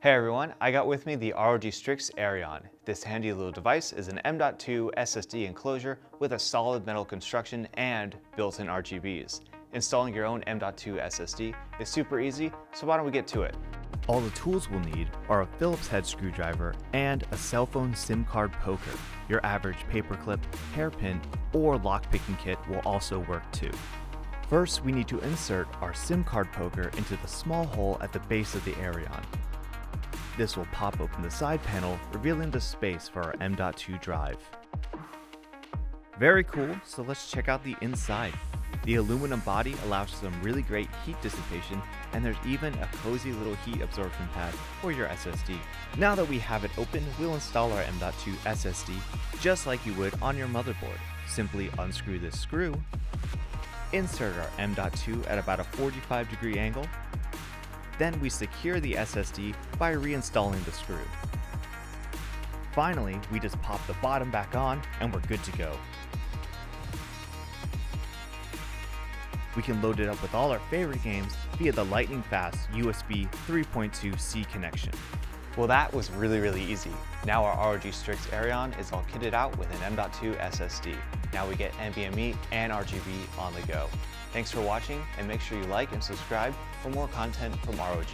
Hey everyone, I got with me the ROG Strix Arion. This handy little device is an M.2 SSD enclosure with a solid metal construction and built-in RGBs. Installing your own M.2 SSD is super easy, so why don't we get to it? All the tools we'll need are a Phillips head screwdriver and a cell phone SIM card poker. Your average paperclip, hairpin, or lockpicking kit will also work too. First, we need to insert our SIM card poker into the small hole at the base of the Arion. This will pop open the side panel, revealing the space for our M.2 drive. Very cool, so let's check out the inside. The aluminum body allows for some really great heat dissipation, and there's even a cozy little heat absorption pad for your SSD. Now that we have it open, we'll install our M.2 SSD just like you would on your motherboard. Simply unscrew this screw, insert our M.2 at about a 45-degree angle, then we secure the SSD by reinstalling the screw. Finally, we just pop the bottom back on and we're good to go. We can load it up with all our favorite games via the lightning-fast USB 3.2C connection. Well, that was really easy. Now our ROG Strix Arion is all kitted out with an M.2 SSD. Now we get NVMe and RGB on the go. Thanks for watching, and make sure you like and subscribe for more content from ROG.